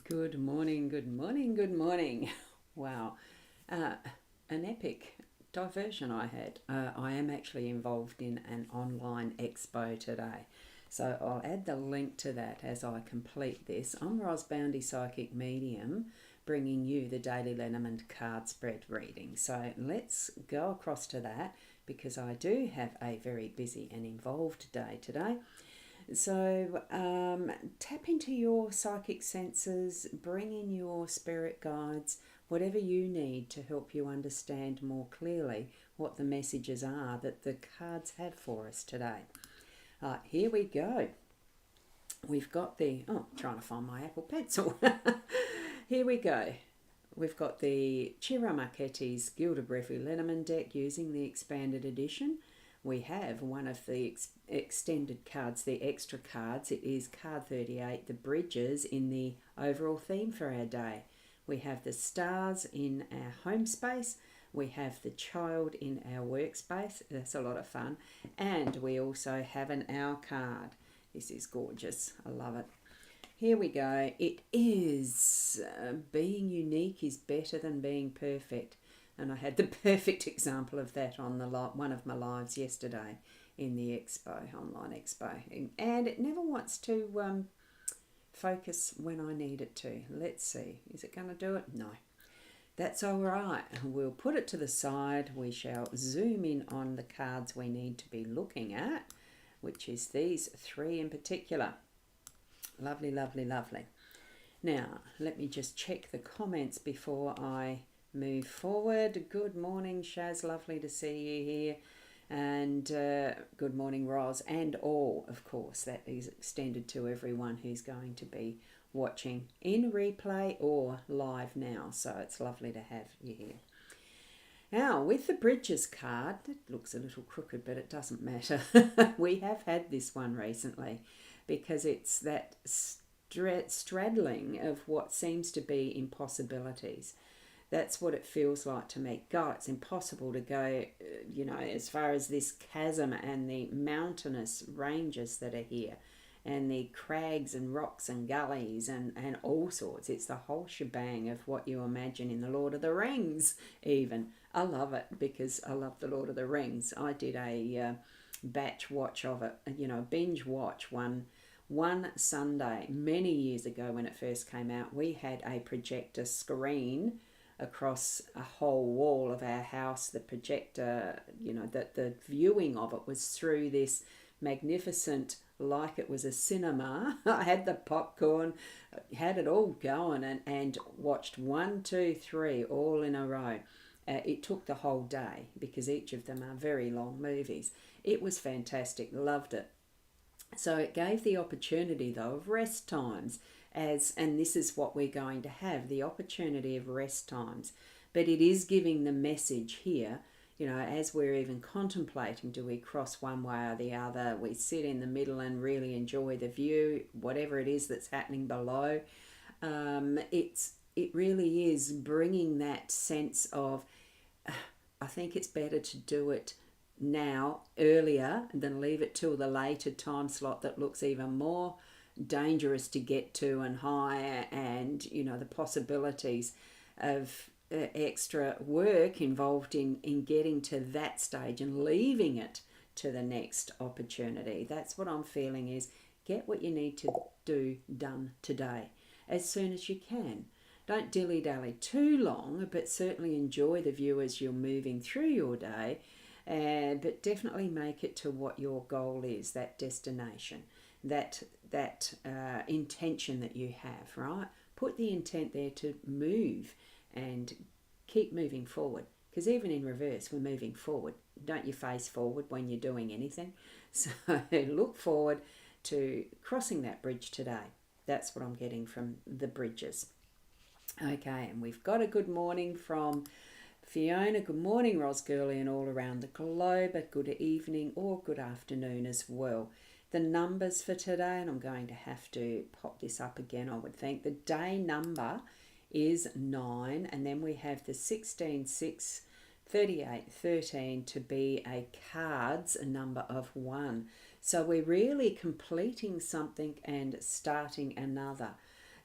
Good morning, good morning, good morning. Wow, an epic diversion I had. I am actually involved in an online expo today. So I'll add the link to that as I complete this. I'm Boundy Psychic Medium, bringing you the daily Lenormand card spread reading. So let's go across to that because I do have a very busy and involved day today. So tap into your psychic senses, bring in your spirit guides, whatever you need to help you understand more clearly what the messages are that the cards have for us today. Here we go. We've got trying to find my Apple Pencil. Here we go. We've got the Chiramaketi's Gilded Brevi Lenormand deck using the expanded edition. We have one of the extended cards, the extra cards. It is card 38, the bridges in the overall theme for our day. We have the stars in our home space. We have the child in our workspace. That's a lot of fun. And we also have an hour card. This is gorgeous. I love it. Here we go. It is being unique is better than being perfect. And I had the perfect example of that on one of my lives yesterday in the expo, online expo. And it never wants to focus when I need it to. Let's see. Is it going to do it? No. That's all right. We'll put it to the side. We shall zoom in on the cards we need to be looking at, which is these three in particular. Lovely, lovely, lovely. Now, let me just check the comments before I move forward. Good morning, Shaz. Lovely to see you here. And good morning, Roz. And all, of course. That is extended to everyone who's going to be watching in replay or live now. So it's lovely to have you here. Now, with the Bridges card, it looks a little crooked, but it doesn't matter. We have had this one recently because it's that straddling of what seems to be impossibilities. That's what it feels like to me. God, it's impossible to go, as far as this chasm and the mountainous ranges that are here and the crags and rocks and gullies and all sorts. It's the whole shebang of what you imagine in the Lord of the Rings even. I love it because I love the Lord of the Rings. I did a batch watch of it, binge watch one Sunday many years ago when it first came out. We had a projector screen across a whole wall of our house. The projector, that the viewing of it was through this magnificent, like it was a cinema. I had the popcorn, had it all going, and watched 1, 2, 3 all in a row. It took the whole day because each of them are very long movies. It was fantastic, loved it. So it gave the opportunity though of rest times, and this is what we're going to have, the opportunity of rest times. But it is giving the message here, as we're even contemplating, do we cross one way or the other? We sit in the middle and really enjoy the view, whatever it is that's happening below. It really is bringing that sense of, I think it's better to do it now, earlier, than leave it till the later time slot that looks even more dangerous to get to and higher, and the possibilities of extra work involved in getting to that stage and leaving it to the next opportunity. That's what I'm feeling, is get what you need to do done today as soon as you can. Don't dilly-dally too long, but certainly enjoy the view as you're moving through your day, but definitely make it to what your goal is, that destination, that intention that you have, right? Put the intent there to move and keep moving forward, because even in reverse, we're moving forward. Don't you face forward when you're doing anything? So look forward to crossing that bridge today. That's what I'm getting from the bridges. Okay, and we've got a good morning from Fiona. Good morning, Ros Girly, and all around the globe. A good evening or good afternoon as well. The numbers for today, and I'm going to have to pop this up again, I would think. The day number is 9, and then we have the 16, 6, 38, 13 to be a cards, a number of 1. So we're really completing something and starting another.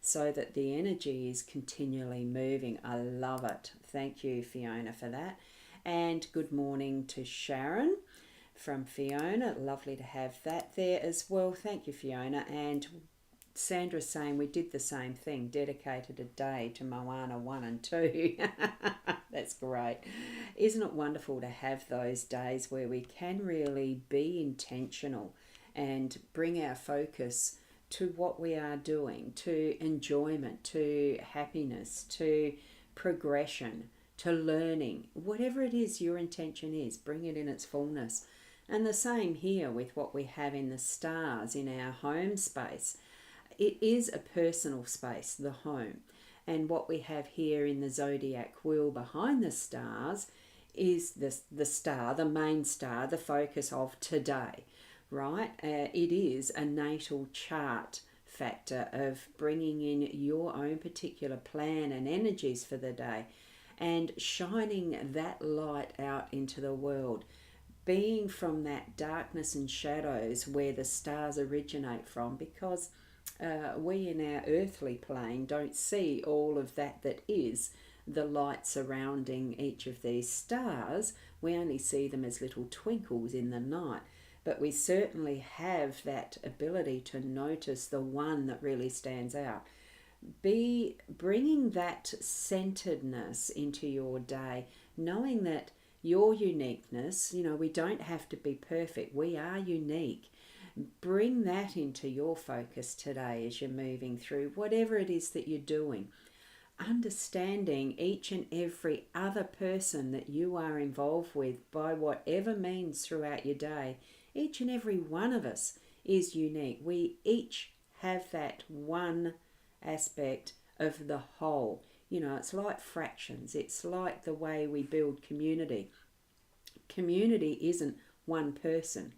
so that the energy is continually moving. I love it. Thank you, Fiona, for that. And good morning to Sharon from Fiona. Lovely to have that there as well. Thank you, Fiona. And Sandra's saying we did the same thing, dedicated a day to Moana 1 and 2. That's great. Isn't it wonderful to have those days where we can really be intentional and bring our focus to what we are doing, to enjoyment, to happiness, to progression, to learning, whatever it is your intention is, bring it in its fullness. And the same here with what we have in the stars in our home space. It is a personal space, the home. And what we have here in the zodiac wheel behind the stars is the star, the main star, the focus of today, right? It is a natal chart factor of bringing in your own particular plan and energies for the day and shining that light out into the world, being from that darkness and shadows where the stars originate from, because we in our earthly plane don't see all of that is the light surrounding each of these stars. We only see them as little twinkles in the night, but we certainly have that ability to notice the one that really stands out. Be bringing that centeredness into your day, knowing that your uniqueness, we don't have to be perfect. We are unique. Bring that into your focus today as you're moving through whatever it is that you're doing. Understanding each and every other person that you are involved with by whatever means throughout your day. Each and every one of us is unique. We each have that one aspect of the whole. It's like fractions. It's like the way we build community. Community isn't one person,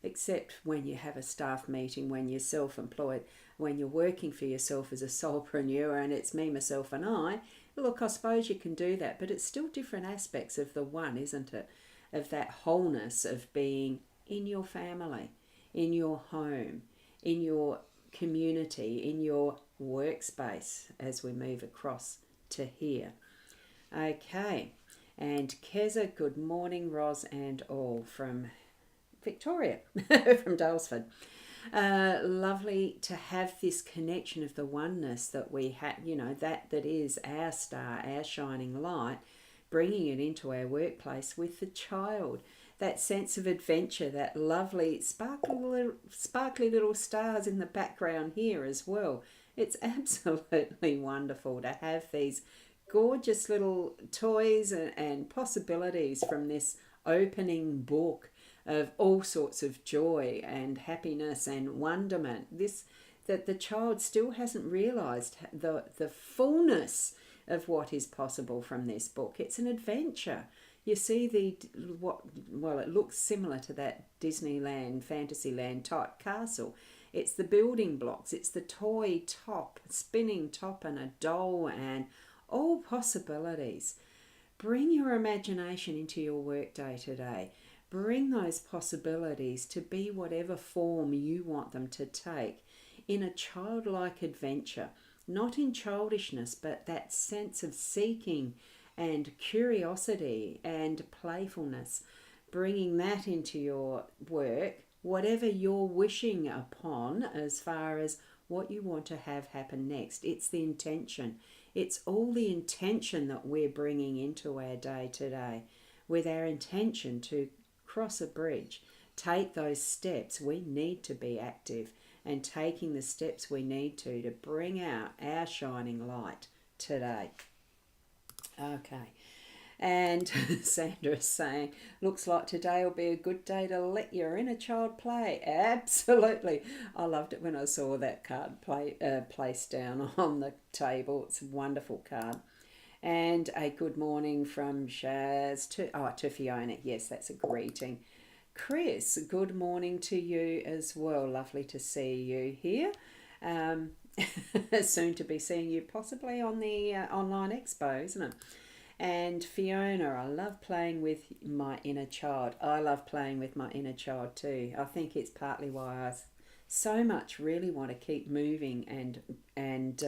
except when you have a staff meeting, when you're self-employed, when you're working for yourself as a solopreneur and it's me, myself and I. Look, I suppose you can do that, but it's still different aspects of the one, isn't it? Of that wholeness of being in your family, in your home, in your community, in your workspace as we move across to here. Okay, and Keza, good morning, Ros and all from Victoria, from Dalesford. Lovely to have this connection of the oneness that we have, that is our star, our shining light, bringing it into our workplace with the child. That sense of adventure, that lovely sparkly little stars in the background here as well. It's absolutely wonderful to have these gorgeous little toys and possibilities from this opening book of all sorts of joy and happiness and wonderment. That the child still hasn't realised the fullness of what is possible from this book. It's an adventure. You see it looks similar to that Disneyland, Fantasyland type castle. It's the building blocks, it's the toy top, spinning top and a doll and all possibilities. Bring your imagination into your workday today. Bring those possibilities to be whatever form you want them to take in a childlike adventure, not in childishness, but that sense of seeking and curiosity and playfulness, bringing that into your work, whatever you're wishing upon as far as what you want to have happen next. It's the intention. It's all the intention that we're bringing into our day today, with our intention to cross a bridge, take those steps. We need to be active and taking the steps we need to bring out our shining light today. Okay, and Sandra's saying, looks like today will be a good day to let your inner child play. Absolutely. I loved it when I saw that card placed down on the table. It's a wonderful card. And a good morning from Shaz to Fiona. Yes, that's a greeting. Chris, good morning to you as well. Lovely to see you here. Soon to be seeing you possibly on the online expo, isn't it? And Fiona, I love playing with my inner child. I love playing with my inner child too. I think it's partly why I so much really want to keep moving and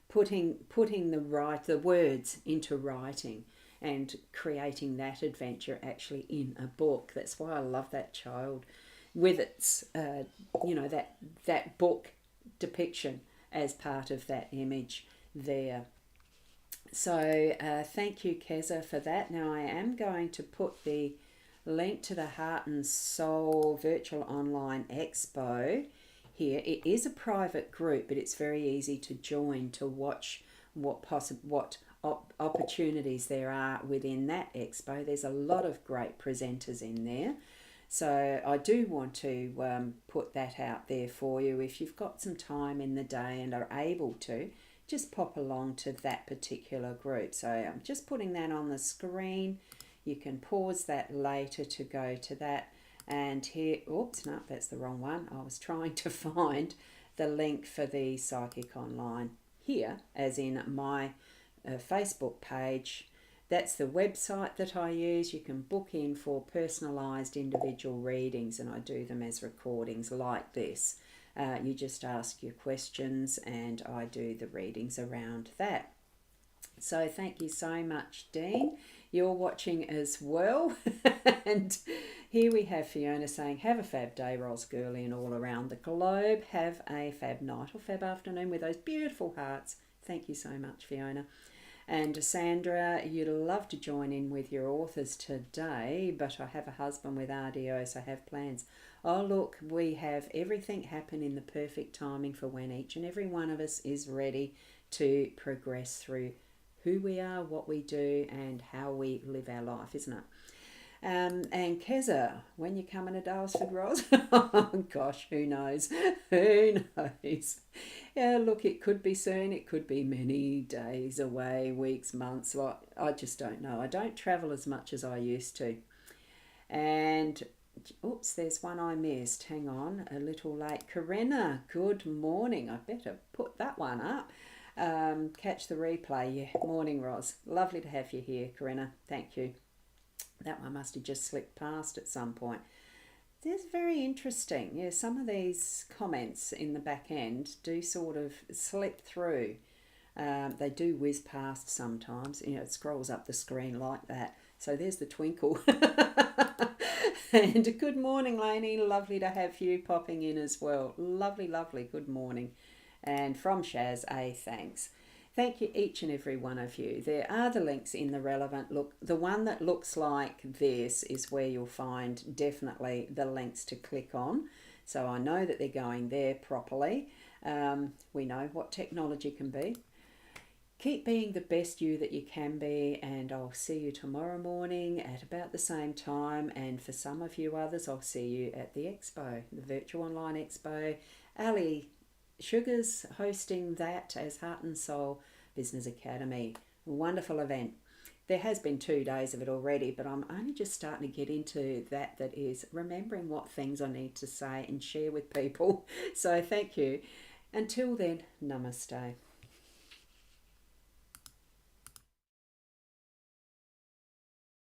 putting the words into writing and creating that adventure actually in a book. That's why I love that child with its that book depiction as part of that image there. So thank you, Keza, for that. Now I am going to put the link to the Heart and Soul Virtual Online Expo here. It is a private group, but it's very easy to join to watch what opportunities there are within that expo. There's a lot of great presenters in there. So I do want to put that out there for you. If you've got some time in the day and are able to, just pop along to that particular group. So I'm just putting that on the screen. You can pause that later to go to that. And here, oops, no, that's the wrong one. I was trying to find the link for the Psychic Online here, as in my Facebook page. That's the website that I use. You can book in for personalised individual readings, and I do them as recordings like this. You just ask your questions and I do the readings around that. So thank you so much, Dean. You're watching as well. And here we have Fiona saying, have a fab day, Ros Girly, and all around the globe. Have a fab night or fab afternoon with those beautiful hearts. Thank you so much, Fiona. And Sandra, you'd love to join in with your authors today, but I have a husband with RDO, so I have plans. Oh, look, we have everything happen in the perfect timing for when each and every one of us is ready to progress through who we are, what we do, and how we live our life, isn't it? And Keza, when you coming to Dalesford, Ros? Oh gosh, who knows? Who knows? Yeah, look, it could be soon. It could be many days away, weeks, months. Well, I just don't know. I don't travel as much as I used to. And oops, there's one I missed. Hang on, a little late. Corinna, good morning. I better put that one up. Catch the replay. Yeah, morning, Ros. Lovely to have you here, Corinna. Thank you. That one must have just slipped past at some point. It's very interesting. Yeah, some of these comments in the back end do sort of slip through. They do whiz past sometimes. You know, it scrolls up the screen like that. So there's the twinkle. And good morning, Lainey. Lovely to have you popping in as well. Lovely, lovely. Good morning. And from Shaz, thanks. Thank you, each and every one of you. There are the links in the relevant look. The one that looks like this is where you'll find definitely the links to click on. So I know that they're going there properly. We know what technology can be. Keep being the best you that you can be, and I'll see you tomorrow morning at about the same time. And for some of you others, I'll see you at the expo, the Virtual Online Expo. Ali Sugar's hosting that as Heart and Soul Business Academy. Wonderful event. There has been 2 days of it already, but I'm only just starting to get into that is remembering what things I need to say and share with people. So thank you. Until then, namaste.